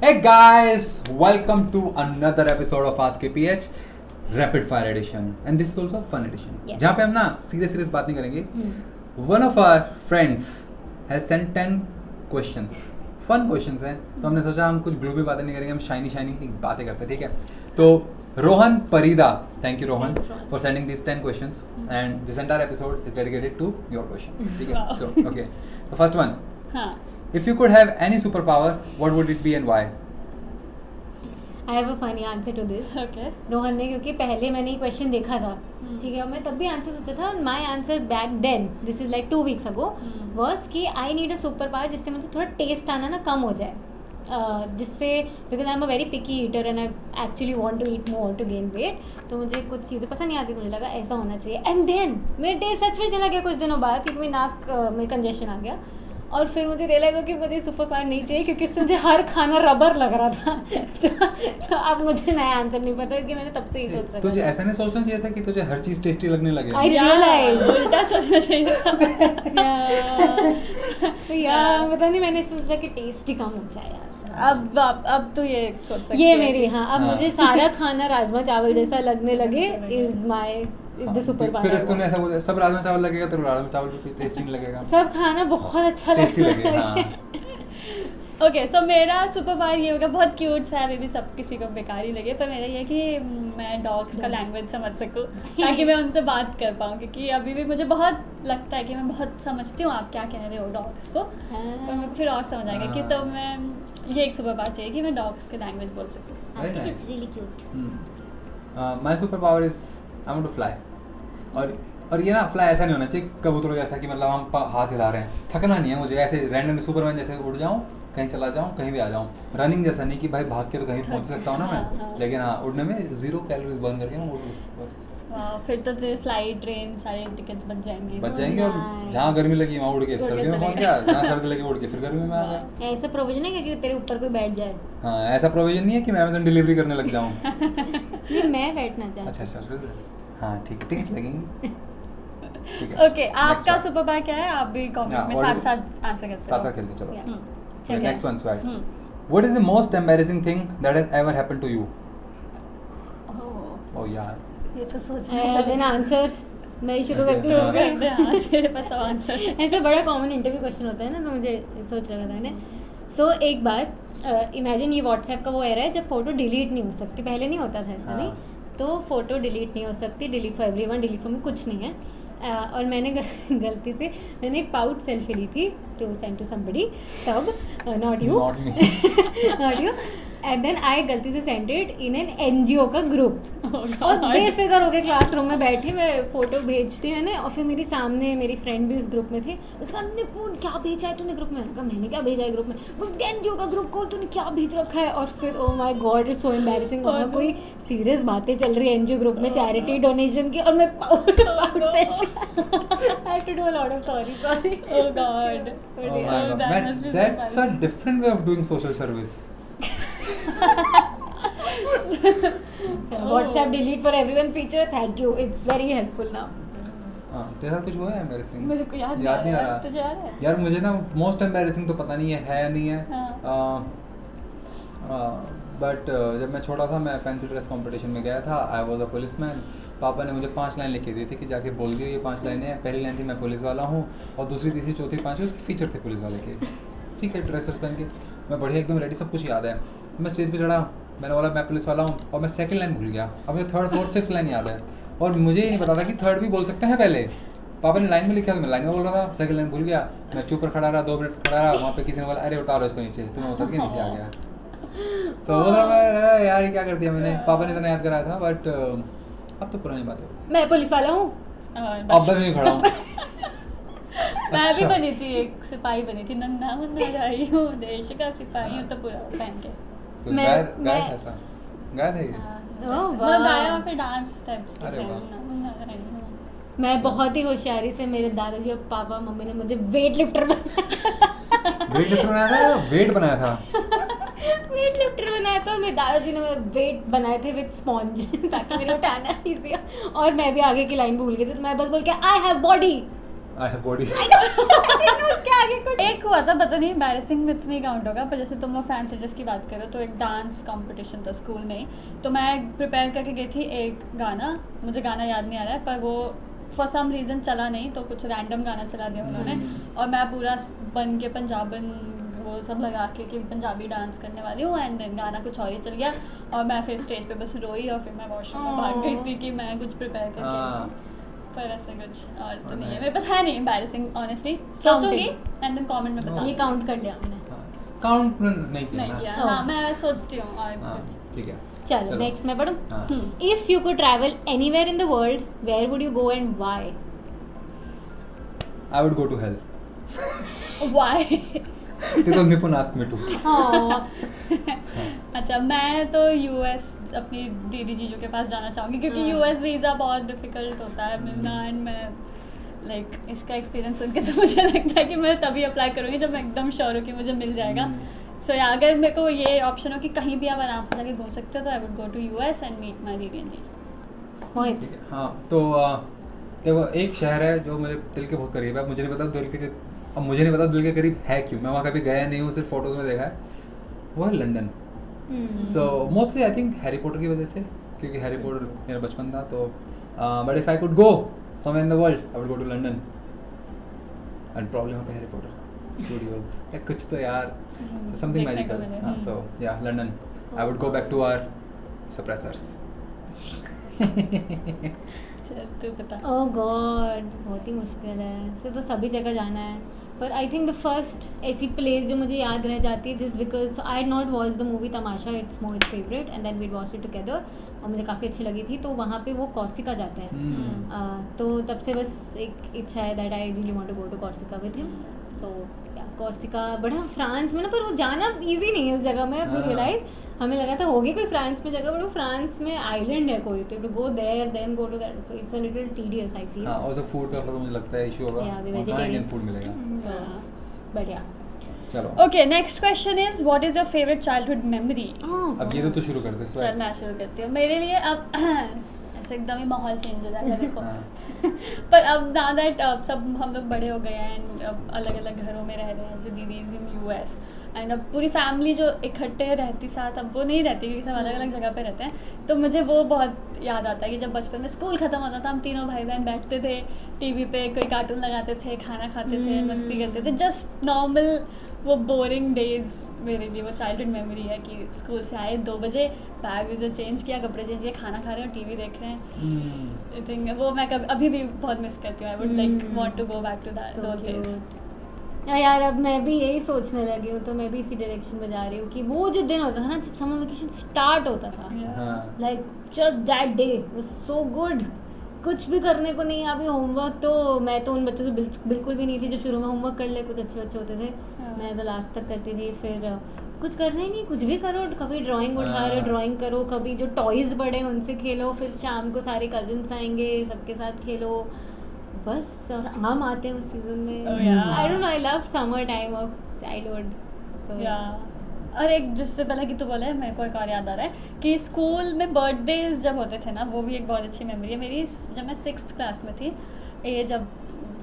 Hey guys, welcome to another episode of Ask KPH Rapid Fire Edition and this is also a fun edition. Yes. जहाँ पे हम ना serious बात नहीं करेंगे. One of our friends has sent 10 questions. Fun questions हैं. तो हमने सोचा हम कुछ ग्लोबी बातें नहीं करेंगे, हम शाइनी बातें करते हैं, ठीक है? तो Rohan Parida, thank you Rohan for sending these 10 questions and this entire episode is dedicated to your questions. ठीक है? So okay. The first one. हाँ. If you could have any superpower, what would it be and why? I have a funny answer to this. Okay. Rohan ने, क्योंकि पहले मैंने ये question देखा था, ठीक है, मैं तब भी आंसर सोचा था. My answer back then, this is like 2 weeks ago, was कि I need a superpower जिससे मुझे थोड़ा टेस्ट आना ना कम हो जाए, जिससे because I am a very picky eater and I actually want to eat more to gain weight. तो मुझे कुछ चीज़ें पसंद नहीं आती, मुझे लगा ऐसा होना चाहिए. एंड देन मेरे टेस्ट सच में चला गया कुछ दिनों बाद, क्योंकि मेरी नाक में कंजेशन आ गया. और फिर मुझे रियलाइज हुआ कि मुझे सुपर पावर नहीं चाहिए, क्योंकि उससे मुझे हर खाना रबर लग रहा था. तो अब मुझे नया आंसर नहीं पता, कि मैंने तब से ही सोच रखा. तुझे ऐसा नहीं सोचना चाहिए था कि तुझे हर चीज टेस्टी लगने लगे. आई रियलाइज उल्टा सोचना चाहिए था. यार पता नहीं, मैंने सोचा कि टेस्ट ही कम हो जाए यार. अब तो ये सोच सकते ये हैं. मेरी अब मुझे सारा खाना राजमा चावल जैसा लगने लगे. इज द सुपर फिर पावर. तूने ऐसा बोला सब राजमा चावल लगेगा, तो राजमा चावल भी टेस्टी नहीं लगेगा. सब खाना बहुत अच्छा टेस्टी लगता लगेगा. है. हाँ. ओके, सो मेरा सुपर पावर ये होगा, बहुत क्यूट सा है, मे बी सब किसी को बेकार ही लगे, पर मेरा ये है कि मैं डॉग्स का लैंग्वेज समझ सकूँ, ताकि मैं उनसे बात कर पाऊँ, क्योंकि अभी भी मुझे बहुत लगता है कि मैं बहुत समझती हूँ आप क्या कह रहे हो डॉग्स को, पर मेरे को फिर और समझ आएगा कि तो मैं ये एक सुपर पावर चाहिए कि मैं डॉग्स के लैंग्वेज बोल सकूँ. I think it's really cute. My superpower is I want to fly. और ये ना फ्लाई ऐसा नहीं होना चाहिए कबूतरों जैसा कि मतलब हम हाथ हिला रहे हैं. थकना नहीं है मुझे, ऐसे रैंडम सुपरमैन जैसे उड़ जाऊँ, कहीं चला जाऊँ, कहीं भी आ जाऊँ. रनिंग जैसा नहीं कि भाई भाग के तो कहीं पहुँच सकता हूँ ना मैं, लेकिन हाँ उड़ने में 0 कैलोरीज बर्न करके मैं उड़ बस. फिर तो फ्लाइट ट्रेन सारे टिकट्स बच जाएंगे. और जहाँ गर्मी लगी वहाँ उड़ के सर्दी में पहुँच गया, जहाँ सर्दी लगी उड़ के फिर गर्मी में आ गया. ऐसा प्रोविजन है कि तेरे ऊपर कोई बैठ जाए? हाँ, ऐसा प्रोविजन नहीं है कि मैं अमेज़न डिलीवरी करने लग जाऊँ. नहीं, मैं बैठना चाहती. अच्छा. हाँ ठीक है, टिकट लगेंगी. ओके, आपका सुपर पावर क्या है? आप भी कमेंट में साथ साथ आंसर करते हो. साथ खेलते चलो. ठीक है. Next one swag. What is the most embarrassing thing that has ever happened to you? Oh यार. ये तो सोच एन आंसर मैं ही शुरू करती हूँ. तेरे पास आंसर. ऐसा बड़ा कॉमन इंटरव्यू क्वेश्चन होता है ना, तो मुझे सोच रखा था मैंने. सो एक बार इमेजिन ये व्हाट्सएप का वो एरा है जब फोटो डिलीट नहीं हो सकती. पहले नहीं होता था ऐसा. नहीं तो फोटो डिलीट नहीं हो सकती. Delete for everyone, delete for me कुछ नहीं है. और मैंने गलती से मैंने एक पाउट सेल्फी ली थी टू सेंड टू समबडी, तब not you not you. And then I गलती से send it in an NGO का ग्रुप. और बेफिक्र हो गए क्लासरूम में बैठी, मैं फ़ोटो भेजती मैंने, और फिर मेरी सामने मेरी फ्रेंड भी उस ग्रुप में थी. उसका निपुण क्या भेजा है तूने ग्रुप में? मैंने कहा मैंने क्या भेजा है ग्रुप में? NGO का ग्रुप खोल, तूने क्या भेज रखा है? और फिर oh my God it's so embarrassing. वहाँ कोई सीरियस बातें चल रही है NGO ग्रुप में, चैरिटी डोनेशन की, और मैं pout selfie. I have to do a lot of sorry. Oh God. Oh my God. That's a different way of doing social service. WhatsApp delete for everyone feature, thank you, it's very helpful now. हाँ, तेरे साथ कुछ हुआ है embarrassing? मेरे को याद नहीं आ रहा. तुझे याद है? यार मुझे ना मोस्ट एम्बैरेसिंग तो पता नहीं है नहीं है. बट जब मैं छोटा था, मैं फैंसी ड्रेस कंपटीशन में गया था. I was a policeman. पापा ने मुझे 5 लाइन लिख के दी थी कि जाके बोल दियो ये 5 लाइनें हैं. पहली लाइन थी मैं पुलिस वाला हूँ, और दूसरी तीसरी चौथी पाँचवीं उसके फीचर थे पुलिस वाले के. ठीक है, ड्रेस पहन के मैं बढ़िया एकदम रेडी, सब कुछ याद है. मैं स्टेज पे चढ़ा, मैंने बोला मैं पुलिस वाला हूँ, और मैं सेकंड लाइन भूल गया. अब मुझे 3rd 4th 5th लाइन याद है, और मुझे ही नहीं पता था कि 3rd भी बोल सकते हैं पहले. पापा ने लाइन में लिखा, तो मैं लाइन में बोल रहा था. सेकंड लाइन भूल गया, मैं चुप पर खड़ा रहा, 2 मिनट खड़ा रहा. वहाँ पे किसी ने बोला अरे उतारो इसको नीचे, तो मैं उतर के नीचे आ गया. तो वो था यार ये क्या कर दिया मैंने. पापा ने इतना याद कराया था, बट अब तो पुरानी बात है. मैं पुलिस वाला हूँ, अब मैं नहीं खड़ा हूँ. मैं भी बनी थी, एक सिपाही बनी थी. नन्हा मुन्ना राई हूँ, देश का सिपाही हूँ, तो पूरा पहन के. तो गाया था ये. मतलब गाया, फिर डांस टाइप्स पे. अरे वाह. नन्हा मुन्ना राई हूँ. मैं बहुत ही होशियारी से, मेरे दादाजी और पापा मम्मी ने मुझे वेट लिफ्टर बनाया था. वेट बनाया था. वेट लिफ्टर बनाया था, और मेरे दादाजी ने मेरे वेट बनाए थे विद स्पॉन्ज ताकि मेरे उठाना ईजी हो. और मैं भी आगे की लाइन भूल गई थी, तो मैं बस बोल के I have body. I have body उसके आगे कुछ एक हुआ था, पता नहीं एम्बैरेसिंग में इतनी काउंट होगा, पर जैसे तुम लोग फैंसी ड्रेस की बात करो तो एक डांस कंपटीशन था स्कूल में, तो मैं प्रिपेयर करके गई थी एक गाना, मुझे गाना याद नहीं आ रहा है, पर वो फॉर सम रीज़न चला नहीं, तो कुछ रैंडम गाना चला दिया उन्होंने, और मैं पूरा बन के पंजाबन वो सब लगा के कि पंजाबी डांस करने वाली हूँ, एंड देन गाना कुछ और ही चल गया, और मैं फिर स्टेज पे बस रोई, और फिर मैं वॉशरूम में भाग गई थी कि मैं कुछ प्रिपेयर करके आई थी। पर ऐसे कुछ और तो नहीं है, मेरे पास है नहीं एम्बैरेसिंग ऑनेस्टली, सोचूंगी एंड देन कमेंट में बता। ये काउंट कर लिया हमने। काउंट नहीं किया नहीं ना। किया, हाँ मैं सोचती हूँ और हाँ कुछ। ठीक है चलो नेक्स्ट मैं पढ़ूँ। हाँ। If you could travel anywhere in the world where would you go and why? I would go to hell Why? Because Nipun ask me to. अच्छा, मैं तो यूएस अपनी दीदी जीजू के पास जाना चाहूँगी, क्योंकि यूएस वीज़ा बहुत डिफ़िकल्ट होता है मिलना, एंड मैं लाइक इसका एक्सपीरियंस सुन के तो मुझे लगता है कि मैं तभी अप्लाई करूँगी जब मैं एकदम श्योर हूँ कि मुझे मिल जाएगा। सो अगर मेरे को ये ऑप्शन हो कि कहीं भी आप आराम से जाके घूम सकते हो, तो I would go to US and meet my दीदी एंड जीजू। मोहित। हाँ तो देखो एक शहर है जो मेरे दिल के बहुत करीब है, मुझे नहीं पता मुझे नहीं पता दिल के करीब है क्यों, मैं वहाँ कभी गया नहीं हूँ, सिर्फ फोटोज़ में देखा है, वो है London. So mostly I think Harry Potter की वजह से, क्योंकि हैरी पॉटर मेरा बचपन था, तो but if I could go somewhere in the world I would go to London and problem है हैरी पॉटर स्टूडियोज या कुछ तो यार समथिंग मैजिकल। हाँ सो या London I would go back to our suppressors. चल तू बता। ओह गॉड, बहुत ही मुश्किल है, फिर तो सभी जगह जाना है, पर आई थिंक द फर्स्ट ऐसी प्लेस जो मुझे याद रह जाती है just because I had not watch the movie Tamasha, it's Mohit favourite, and then we watch it together, और मुझे काफ़ी अच्छी लगी थी, तो वहाँ पे वो कॉर्सिका जाते हैं। तो तब से बस एक इच्छा है that I really want to go to Corsica with him. So या कॉर्सिका बड़ा फ्रांस में ना, पर वो जाना इजी नहीं है उस जगह में, अभी रियलाइज हमें लगा था होगी कोई फ्रांस में जगह, बट वो फ्रांस में आइलैंड है कोई, तो to go there then go to that, so it's a little tedious I feel. हाँ और जो फूड का तो मुझे लगता है इशू होगा, Yeah, we वहाँ इंडियन vegetarians. फूड मिलेगा। So, but yeah. चलो okay, next question is what is your favourite childhood memory? Oh, अब ये तो तू शुरू कर दे इस चल बार। मैं शुरू करती हूँ। मेरे लिए अब ऐसे एकदम ही माहौल चेंज हो जाएगा देखो। हाँ। पर अब ना दैट अब सब हम लोग बड़े हो गए हैं एंड अब अलग अलग घरों में रह रहे हैं, जैसे दीदी इज इन यूएस, एंड अब पूरी फैमिली जो इकट्ठे रहती साथ अब वो नहीं रहती, क्योंकि सब अलग अलग जगह पे रहते हैं। तो मुझे वो बहुत याद आता है कि जब बचपन में स्कूल ख़त्म होता था, हम तीनों भाई बहन बैठते थे टीवी पे, कोई कार्टून लगाते थे, खाना खाते थे, मस्ती करते थे, जस्ट नॉर्मल वो बोरिंग डेज। मेरे लिए वो चाइल्डहुड मेमोरी है कि स्कूल से आए 2 बजे, बैग जो चेंज किया, कपड़े चेंज किए, खाना खा रहे हो, टीवी देख रहे हैं। आई थिंक वो मैं अभी भी बहुत मिस करती हूँ। I would like want to go back to those days. यार अब मैं भी यही सोचने लगी हूँ, तो मैं भी इसी डायरेक्शन में जा रही हूँ कि वो जो दिन होता था ना जब समर वेकेशन स्टार्ट होता था, हाँ like just that day was so good, कुछ भी करने को नहीं। अभी होमवर्क तो मैं तो उन बच्चों से बिल्कुल भी नहीं थी जो शुरू में होमवर्क कर ले, कुछ अच्छे बच्चे होते थे, मैं तो लास्ट तक करती थी। फिर कुछ करना ही नहीं, कुछ भी करो, कभी ड्राइंग उठा रहे ड्राइंग करो, कभी जो टॉयज़ बड़े हैं उनसे खेलो, फिर शाम को सारे कजिन्स आएंगे सबके साथ खेलो बस। और हम आते हैं उस सीजन में। I don't know, I love summer time of childhood. So और एक जिससे पहले कि तू बोले, मेरे को एक और याद आ रहा है कि स्कूल में बर्थडेज जब होते थे ना, वो भी एक बहुत अच्छी मेमोरी है मेरी। जब मैं 6th क्लास में थी, ये जब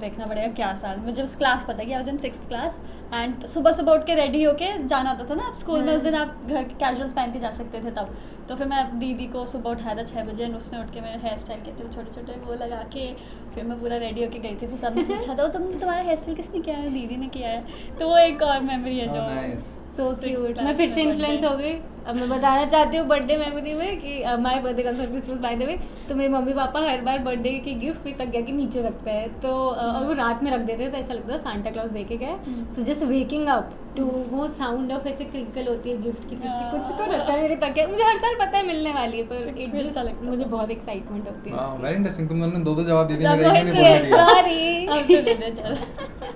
देखना पड़ेगा क्या साल, मुझे बस क्लास पता है कि I was in 6th class, and सुबह सुबह उठ के रेडी होके जाना होता था ना स्कूल में। उस दिन आप घर के कैजुअल्स पहन के जा सकते थे तब। तो फिर मैं दीदी को सुबह उठाया था 6 बजे, उसने उठ के मेरे हेयर स्टाइल किए थे छोटे छोटे वो लगा के, फिर मैं पूरा रेडी होके गई थी। फिर सबने पूछा था तुम्हारा हेयर स्टाइल किसने किया है? दीदी ने किया है। तो वो एक और मेमोरी है जो सो क्यूट। मैं फिर से इन्फ्लुएंस हो गई। अब मैं बताना चाहती हूँ बर्थडे मेमोरी में कि my birthday comes on Christmas by the way, तो मेरे मम्मी पापा हर बार बर्थडे की गिफ्ट फिर तकिया के नीचे रखते हैं, तो और वो रात में रख देते हैं, तो ऐसा लगता है सांता क्लॉज दे के गए। So just waking up to वो साउंड ऑफ ऐसे क्रिंकल होती है गिफ्ट के पीछे, कुछ तो रहता है मेरे तकिया। मुझे हर साल पता है मिलने वाली है, पर इट जस्ट मुझे बहुत एक्साइटमेंट होती है। वेरी इंटरेस्टिंग, तुम दोनों दो जवाब दे दिए, मेरा एक नहीं बोल दिया। सॉरी। अब तो दे दे चल।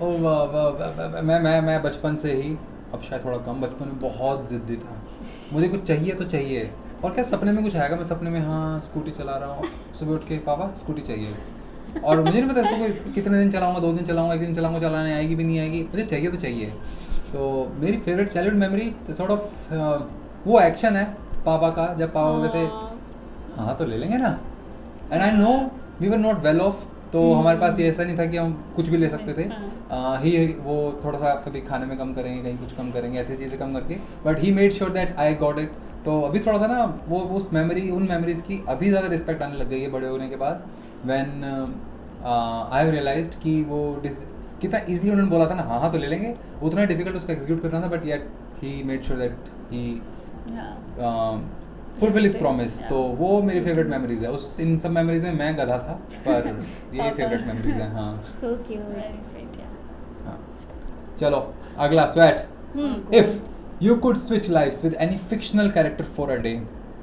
ओ वाह, मैं बचपन से ही, अब शायद थोड़ा कम, बचपन में बहुत ज़िद्दी था। मुझे कुछ चाहिए तो चाहिए, और क्या सपने में कुछ आएगा, मैं सपने में हाँ स्कूटी चला रहा हूँ, सुबह उठ के पापा स्कूटी चाहिए, और मुझे नहीं पता इसको कितने दिन चलाऊँगा, 2 दिन चलाऊँगा, 1 दिन चलाऊँगा, चलाने आएगी भी नहीं आएगी, मुझे चाहिए तो चाहिए। तो मेरी favourite childhood memory sort of वो एक्शन है पापा का, जब पापा बोलते थे हाँ तो ले लेंगे ना, and I know we were not well off, तो हमारे पास ये ऐसा नहीं था कि हम कुछ भी ले सकते थे हाँ। ही वो थोड़ा सा कभी खाने में कम करेंगे, कहीं कुछ कम करेंगे, ऐसी चीज़ें कम करके, but he made sure that I got it. तो अभी थोड़ा सा ना वो उस उन मेमोरीज की अभी ज़्यादा रिस्पेक्ट आने लग गई है बड़े होने के बाद, व्हेन आई हैव रियलाइज्ड कि वो कितना ईजिली उन्होंने बोला था ना, हाँ तो ले लेंगे, उतना डिफिकल्ट उसको एग्जीक्यूट करना था, but yet he made sure that he fulfil his promise. तो वो मेरी फेवरेट मेमोरीज है। उस इन सब मेमोरीज में मैं गधा था, पर ये फेवरेट मेमोरीज हैं। हाँ सो क्यूट। वेरी स्वीट या हाँ, चलो अगला स्वेट। If you could switch lives with any fictional character for a day,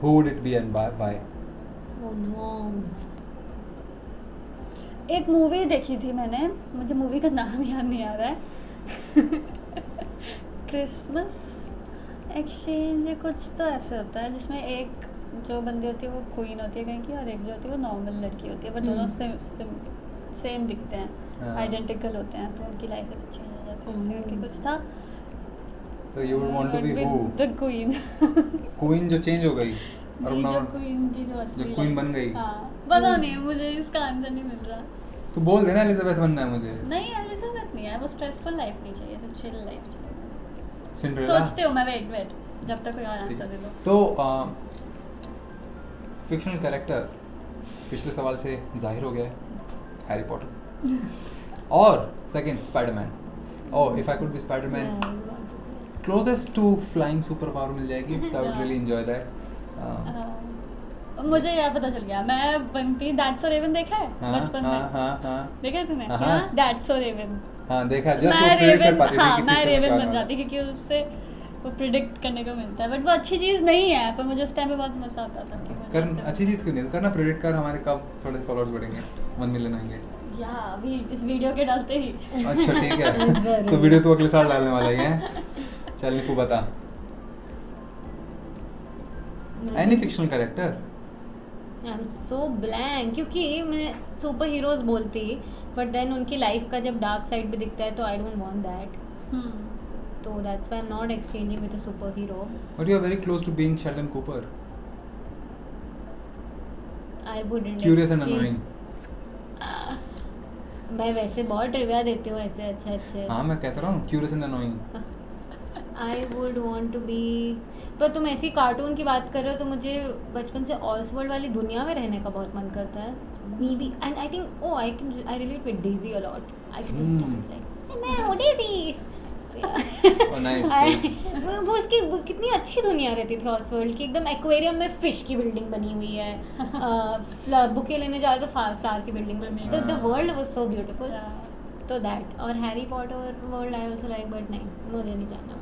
who would it be and why? Oh no. एक मूवी देखी थी मैंने, मुझे मूवी का नाम याद नहीं आ रहा है क्रिसमस एक्सचेंज या कुछ तो ऐसे होता है, जिसमें एक जो बंदी होती है वो क्वीन होती है कहीं की, और एक जो होती है वो नॉर्मल लड़की होती है, बट दोनों सेम दिखते हैं, हाँ। आइडेंटिकल होते हैं, तो उनकी लाइफ ऐसे चेंज हो जाती है, ऐसे करके कुछ था। तो you would want to be who? The queen. Queen जो चेंज हो गई और जो अपना क्वीन की जो असली जो queen बन गई। हाँ, पता नहीं मुझे इसका आंसर नहीं मिल रहा। तो बोल देना एलिजाबेथ बनना है मुझे। नहीं एलिजाबेथ नहीं है, वो स्ट्रेसफुल लाइफ नहीं चाहिए, ऐसे चिल लाइफ चाहिए। सिंड्रेला सोचती हूँ मैं, वेट जब तक कोई और आंसर दे दो। तो फिक्शनल कैरेक्टर पिछले सवाल से जाहिर हो गया है, हैरी पॉटर। और second Spiderman. Oh if I could be Spiderman, closest to flying super power मिल जाएगी, तो I would really enjoy that. मुझे यार पता चल गया, मैं बनती डैट्स और रेवन देखा है बचपन में? हाँ देखा है तूने? हाँ, क्या हाँ। डैट्स और रेवन? हाँ देखा, जस्ट वो मैं प्रेडिक्ट कर रेवन, पाती थी हाँ कि मैं future में रेवन क्या बन होगा। जाती क्योंकि उससे वो प्रिडिक्ट करने को मिलता है, बट वो अच्छी चीज़ नहीं है, पर मुझे उस टाइम पे बहुत मजा आता था कि मुझे कर ऐसे- अच्छी चीज़ क्यों नहीं करना, प्रेडिक्ट कर, हमारे कब थोड़े फॉलोअर्स बढ़ेंगे, 1 मिलियन आएंगे। या अभी इस वीडियो के डालते ही अच्छा ठीक है, जरूर। तो वीडियो तो अगले साल डालने वाला ही है। चल निकू बता, any fictional character. I am so blank, क्योंकि मैं सुपर हीरोज बोलती, बट देन उनकी लाइफ का जब डार्क साइड भी दिखता है तो आई डोंट वांट दैट, तो that's why I am not exchanging with a superhero. But you are very close to being Sheldon Cooper, I wouldn't curious and annoying. मैं वैसे बहुत ट्रिविया देती हूँ ऐसे अच्छे। हाँ मैं कहता रहा हूँ curious and annoying. I would want to be, पर तुम ऐसी कार्टून की बात कर रहे हो तो मुझे बचपन से ऑसवर्ल्ड वाली दुनिया में रहने का बहुत मन करता है। May be, and I think I relate with Daisy a lot. I can like मैं हूँ डेजी। Oh, nice. वो उसकी कितनी अच्छी दुनिया रहती थी ऑसवर्ल्ड की, एकदम एक्वेरियम में फिश की बिल्डिंग बनी हुई है, बुके लेने जाओ तो फ्लावर की बिल्डिंग बनी है, the world was so beautiful. तो दैट, और Harry Potter world I also like, but नहीं मुझे नहीं जानना।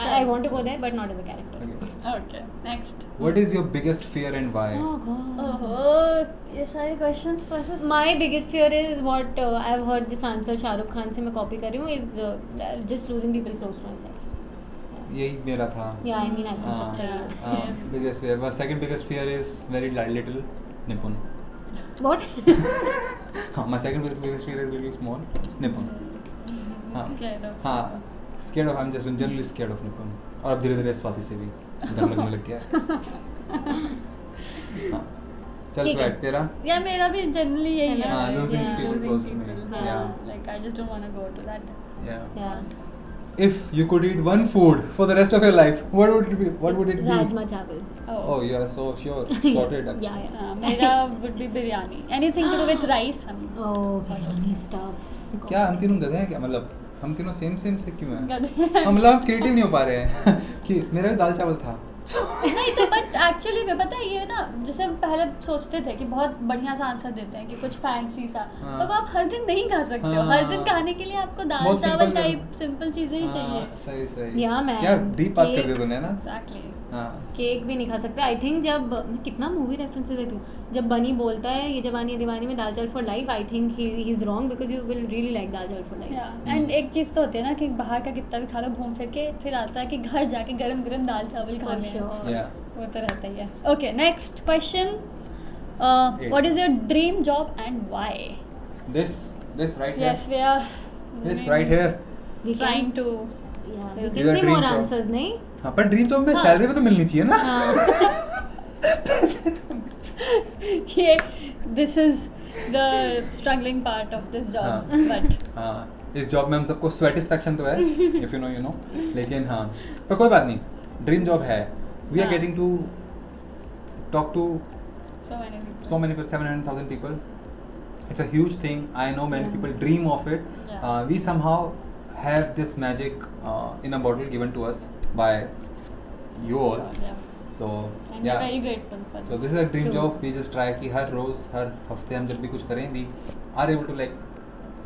I want to go there, but not as a character. Okay. Okay next. What is your biggest fear and why? Oh god. ओहो, ये सारे questions तो ऐसे My biggest fear is what I've heard this answer Shahrukh Khan से मैं copy कर रही हूँ, is just losing people close to myself. यही मेरा था। Yeah, I mean I think सबका ही है. Biggest fear. My second biggest fear is very little Nippon. What? हाँ, my second biggest fear is little small Nippon. हाँ, scared of हाँ, scared of, I'm just generally scared of Nippon. और अब धीरे-धीरे स्वाति से भी डर लगने लग गया है। हाँ, चल ठीक है। स्वेट तेरा। या मेरा भी जनरली यही है, हाँ, losing yeah, people losing close to me. people, हाँ, Yeah. like I just don't want to go to that. Yeah. Yeah. If you could eat one food for the rest of your life, what would it be? What would it be? Rajma चावल. Oh, you are so sure. Sorted actually. Yeah, yeah. हाँ, मेरा would be biryani, anything to do with rice. Oh, biryani stuff. क्या हम तीनों गधे हैं क्या? मतलब हम तीनों सेम से क्यों हैं? गधे। हम मतलब क्रिएटिव नहीं हो पा रहे हैं कि मेरा भी दाल चावल था। नहीं तो बट एक्चुअली में पता है ये ना, जैसे हम पहले सोचते थे कि बहुत बढ़िया सा आंसर देते हैं कि कुछ फैंसी सा, हाँ। तो वो आप हर दिन नहीं खा सकते हो। हाँ। हर दिन खाने के लिए आपको दाल बहुत चावल simple टाइप सिंपल चीजें ही चाहिए। हाँ, सही। Yeah, man. क्या डीप बात कर Cake. दी तूने ना? एग्जैक्टली। हाँ। केक भी नहीं खा सकते। आई थिंक जब मैं कितना मूवी रेफरेंसेस देती हूँ, जब बनी बोलता है ये जवानी है दीवानी में dal chawal for life, I think he is wrong because you will really like dal chawal for life. And एक चीज़ तो होती है ना कि बाहर का कितना भी खा लो घूम फिर के, फिर आता है कि घर जाके गरम गरम दाल चावल For खाने हैं। sure. Yeah. वो तो रहता ही है। Okay next question, what is your dream job and why? This right here. Yes we are This right here. We trying can- to Yeah, we These can are see dream more job. answers, नहीं? हाँ, पर dream job में हाँ। Salary भी तो मिलनी चाहिए ना? हाँ. ये this is the struggling part of this job. हाँ. But हाँ, इस जॉब में हम सबको स्वेटिस्फैक्शन तो है, इफ यू नो, लेकिन हाँ, पर कोई बात नहीं, ड्रीम जॉब है. वी आर हाँ. Getting to talk to so many people. so many people, 700,000 people. It's a huge thing. I know many Yeah. people dream of it. Yeah. We somehow have this magic in a bottle given to us by you all. Yeah. So And we're yeah. very grateful for So this. this is a dream True. job. We just try कि हर रोज हर हफ्ते हम जब भी कुछ करें, we are able to like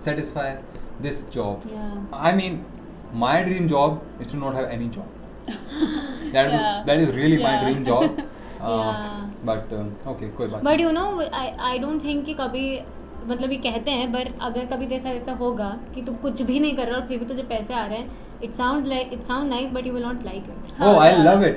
satisfy this job. Yeah. I mean, my dream job is to not have any job. Yeah. That is really my Yeah. dream job. Yeah. But okay, कोई बात but नहीं. You know I don't think कि कभी मतलब ये कहते हैं, पर अगर कभी ऐसा ऐसा होगा कि तू कुछ भी नहीं कर रहा और फिर भी तुझे पैसे आ रहे हैं, it sound nice but you will not like it. Oh, I हाँ. love it.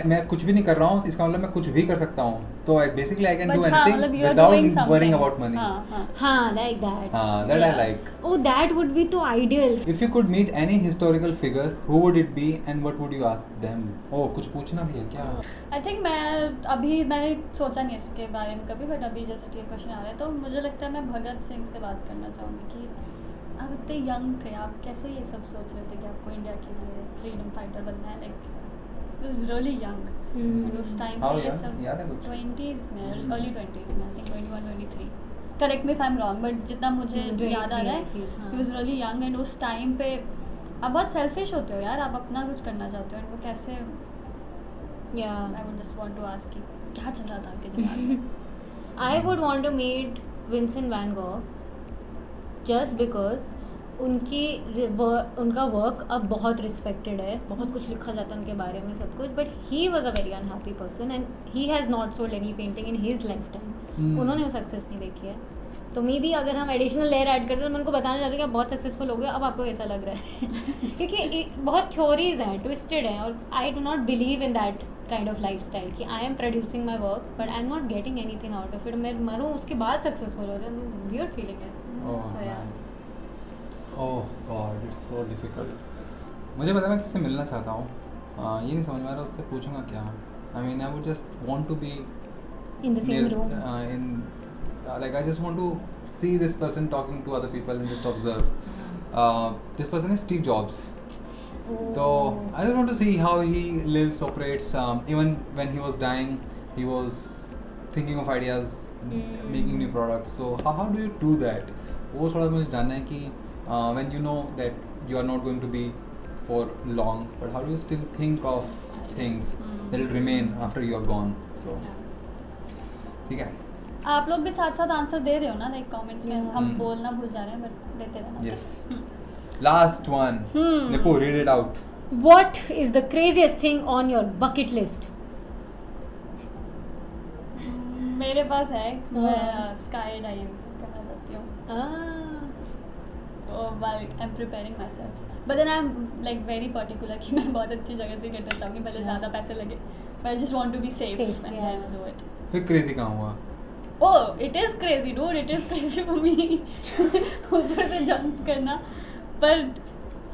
मैं कुछ भी नहीं कर रहा हूँ, तो इसका मतलब मैं कुछ भी कर सकता हूँ. तो basically I can But do हाँ, anything मतलब you are without doing worrying something. about money. हाँ, हाँ. हाँ, like that. That I Yeah. like. Oh, that would be तो ideal. If you could meet any historical figure, who would it be and what would you ask them? Oh, कुछ पूछना भी है क्या? I think मैंने सोचा नहीं इसके बारे में कभी, बट अभी जस्ट ये क्वेश्चन आ रहा है तो मुझे लगता है मैं भगत सिंह से बात करना चाहूँगी कि आप इतने यंग थे, आप कैसे ये सब सोच रहे थे कि आपको इंडिया के लिए फ्रीडम फाइटर बनना है. Like was really young. And उस टाइम How पे ये young? सब याद है कुछ? 20s में, अर्ली 20s में, I think 21 23. Correct me if I am wrong, but जितना मुझे 23 याद आ रहा I feel, है हाँ. He was really young. And उस टाइम पे आप बहुत सेल्फिश होते हो यार, आप अपना कुछ करना चाहते हो. एंड वो कैसे, Yeah. I would just want to ask कि क्या चल रहा था आपके दिमाग में. I would want to meet Vincent van Gogh just because उनका वर्क अब बहुत रिस्पेक्टेड है, बहुत कुछ लिखा जाता है उनके बारे में सब कुछ, but he was a very unhappy person and he has not sold any painting in his life time. उन्होंने वो सक्सेस नहीं देखी है. तो मे बी अगर हम एडिशनल लेयर ऐड करते तो मैं उनको बताने चाहती हूँ कि आप बहुत सक्सेसफुल हो गए, अब आपको ऐसा लग रहा है. क्योंकि बहुत थ्योरीज हैं, ट्विस्टेड हैं, और I do not believe in that kind of lifestyle कि I am producing my work but I am not getting anything out of it. मैं मरूँ उसके बाद सक्सेसफुल हो जाए, वियर्ड फीलिंग है. Oh, So, yeah. nice. Oh God, it's so difficult. मुझे पता है मैं किससे मिलना चाहता हूँ. ये नहीं समझ में आ रहा उससे पूछूंगा क्या. I mean, I would just want to be In the same room. Like I just want to see this person talking to other people and just observe. This person is Steve Jobs. So I just want to see how he lives, operates. Even when he was dying, he was thinking of ideas, making new products. So how do you do that? वो थोड़ा मुझे जानना है कि when you know that you are not going to be for long, but how do you still think of things that will remain after you are gone? So ठीक है. आप लोग भी साथ साथ आंसर दे रहे हो ना, लाइक कमेंट्स में. हम हम्म. बोलना भूल जा रहे हैं, बट देते रहना. Yes. Last one. Nippu, read it out. What is the craziest thing on your bucket list? मेरे पास है, हाँ. मैं स्काई डाइव करना चाहती हूँ. while I'm preparing myself. But then I'm like very particular कि मैं बहुत अच्छी जगह से करना चाहूँगी, भले ज़्यादा पैसे लगे. But I just want to be safe and yeah. then do it. फिर crazy कहाँ हुआ? Oh, it is crazy, dude. It is crazy for me. ऊपर से jump करना. But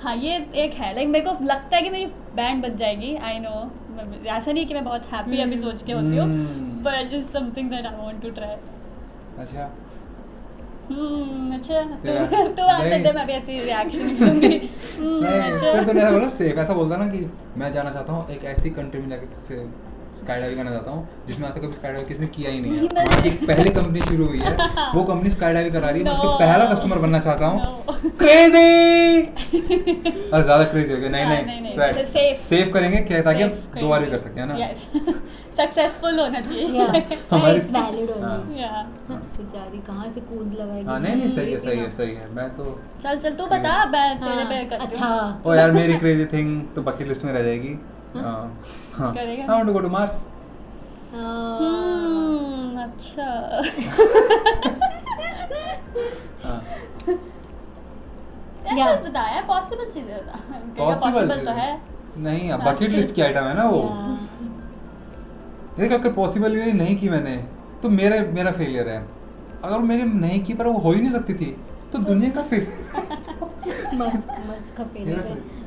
हाँ, ये एक है. Like मेरे को लगता है कि मेरी बैंड बच जाएगी. I know. ऐसा नहीं कि मैं बहुत happy अभी सोच के होती हूँ. But it's just something that I want to try. अच्छा. अच्छा. तेरा- तो आंसर नहीं. दे, मैं भी ऐसी रिएक्शन दूंगी. नहीं, फिर तूने ऐसा बोला सेफ. ऐसा बोलता ना कि मैं जाना चाहता हूँ एक ऐसी कंट्री में जाके किससे स्काई डाइविंग करना चाहता हूँ जिसमें आज तक कभी स्काई डाइविंग किसी ने किया ही नहीं है. वहाँ की पहली कंपनी शुरू हुई है, वो कंपनी स्काई डाइविंग करा रही है. मैं उसका No. पहला कस्टमर बनना चाहता हूँ. No. क्रेजी. अरे ज़्यादा क्रेजी हो गया. नहीं नहीं, safe. सेव करेंगे क्या, ताकि हम Safe, दो बार भी crazy. कर सकते हैं ना. Yes. Successful होना चाहिए. Yeah. हमारी- It's valid only. हाँ. Yeah. बेचारी कहाँ से कूद लगाएगी. हाँ नहीं सही है सही है सही है. मैं तो चल तू बता, मैं तेरे पे करती हूँ. अच्छा. ओ यार मेरी क्रेजी थिंग तो बकेट लिस्ट में रह जाएगी. हाँ. करेगा? I want to go to Mars. अच्छा. हाँ. ऐसा बताया, पॉसिबल चीजें बता. पॉसिबल तो है. नहीं Mars बकेट के- लिस्ट की आइटम है ना वो. देख अगर पॉसिबल ये नहीं की मैंने तो मेरा फेलियर है. अगर मैंने नहीं की पर वो हो ही नहीं सकती थी तो दुनिया का फेलियर. मस्क खपेले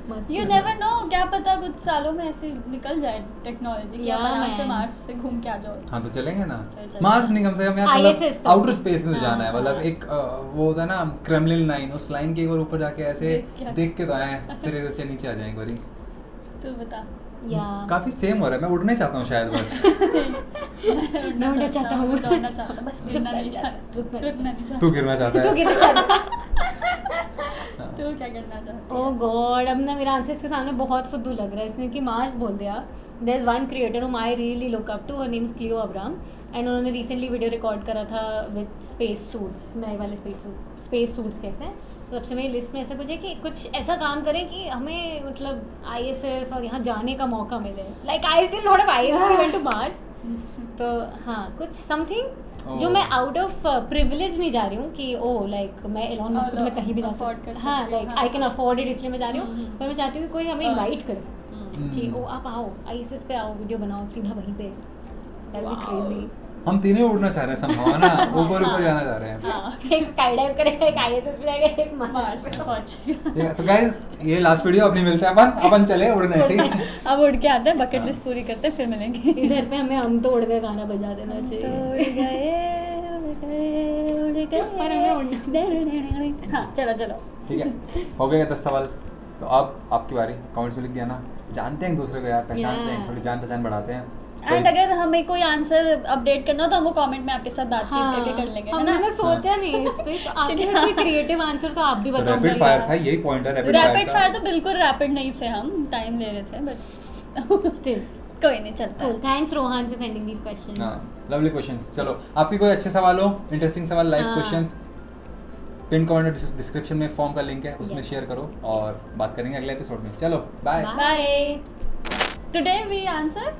मस्क यू नेवर नो, क्या पता कुछ सालों में ऐसे निकल जाए टेक्नोलॉजी कि Yeah, आप आराम से man. मार्स से घूम के आ जाओ। हाँ तो चलेंगे ना, चलेंगे। मार्स नहीं, कम से कम यार ISS मतलब तो। आउटर स्पेस में तो जाना है, हाँ, मतलब हाँ। एक वो होता है ना क्रेमलिन लाइन, उस लाइन के एक बार ऊपर जाके ऐसे देख के तो आए, फिर ये बच्चे नीचे आ जाएं एक बारी। तू बता। या काफी सेम हो रहा है, मैं उड़ना चाहता हूँ शायद बस। मैं उड़ना चाहता हूँ। दौड़ना चाहता हूँ, बस गिरना नहीं चाहता, रुकना रुकना नहीं चाहता। तू गिरना चाहता तू है। गिरना चाहता तू क्या करना चाहता ओह है? गॉड, अब ना मेरा आंसर इसके सामने बहुत फुद्दू लग रहा है। इसने कि मार्स बोल दिया। There is one creator whom I really look up to, her name is Cleo Abram, and उन्होंने रिसेंटली वीडियो रिकॉर्ड करा था विद स्पेस सूट्स, नए वाले स्पेस सूट्स कैसे हैं। तो अब से मेरी लिस्ट में ऐसा कुछ है कि कुछ ऐसा काम करें कि हमें मतलब ISS और यहाँ जाने का मौका मिले। Like I still thought of ISS event to Mars. तो हाँ, कुछ समथिंग जो मैं आउट ऑफ प्रिविलेज नहीं जा रही हूँ कि ओ लाइक मैं एलॉन मस्क को तो मैं कहीं भी जा afford कर सकती, हाँ सकती हूँ, लाइक हाँ। आई कैन अफोर्ड इट, इसलिए मैं जा रही हूँ। हम्म। पर मैं चाहती हूँ कि कोई हमें इनवाइट करे कि हम्म। ओ आप आओ ISS पे आओ, वीडियो बनाओ सीधा वहीं पे। That be Wow. क्रेजी। हम तीनों उड़ना चाह रहे हैं somehow, है ना, ऊपर ऊपर जाना चाह रहे हैं। हाँ, एक स्काई डाइव करेगा, एक ISS पे जाएगा, एक मार्स मार्स पे पहुंचेगा। ठीक है, तो गाइस ये लास्ट वीडियो, अपनी मिलते हैं अपन चले उड़ने, ठीक है। अब उड़ के आते हैं, बकेट लिस्ट पूरी करते हैं, फिर मिलेंगे। इधर पे हमें हम तो उड़ गए गाना बजा देना तो चाहिए। उड़ गए, उड़ गए, उड़ गए। पर हमें उड़ना। हाँ, चलो चलो। ठीक है, हो गए 10 सवाल। तो अब आपकी बारी, कमेंट्स में लिख दिया ना, जानते हैं एक दूसरे को यार, पहचानते हैं, Yeah. थोड़ी जान पहचान बढ़ाते हैं। एंड अगर हमें कोई आंसर अपडेट करना हो तो हम वो कमेंट में आपके साथ बातचीत करके कर लेंगे, है ना? हमने सोचा नहीं इस पे, तो आपके ठीक है। पास कोई क्रिएटिव आंसर तो आप भी बताओ। रैपिड फायर था, यही पॉइंट है रैपिड रैपिड फायर का। तो बिल्कुल रैपिड नहीं थे, हम टाइम ले रहे थे, बट स्टिल कोई नहीं, चलता है। Cool. Thanks Rohan for sending these questions. हाँ, लवली क्वेश्चंस। चलो, आपके कोई अच्छे सवाल हो, इंटरेस्टिंग सवाल, लाइव हाँ। क्वेश्चंस, पिन कमेंट डिस्क्रिप्शन में फॉर्म का लिंक है, उसमें Yes. शेयर करो और बात करेंगे अगले एपिसोड में। चलो bye. Bye. Bye. Today we answer,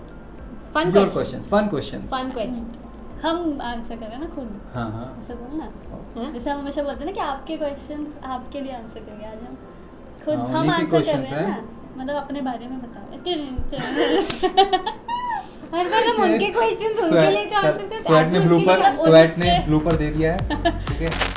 fun your questions, fun questions. Fun questions. हम आंसर करें ना खुद, हाँ हाँ। ऐसा बोलना। हाँ? जैसे हम हमेशा बोलते हैं ना कि आपके क्वेश्चंस आपके लिए आंसर करेंगे, आज हम खुद हाँ, हम उन्हीं के आंसर कर questions रहे हैं हैं। ना, मतलब अपने बारे में बता रहे हैं। हर बार हम उनके क्वेश्चंस उनके लिए तो आंसर करते हैं, स्वेट ने आप भी उनके लिए ब्लूपर आंसर- ब्लूपर दे दिया है, ठीक है।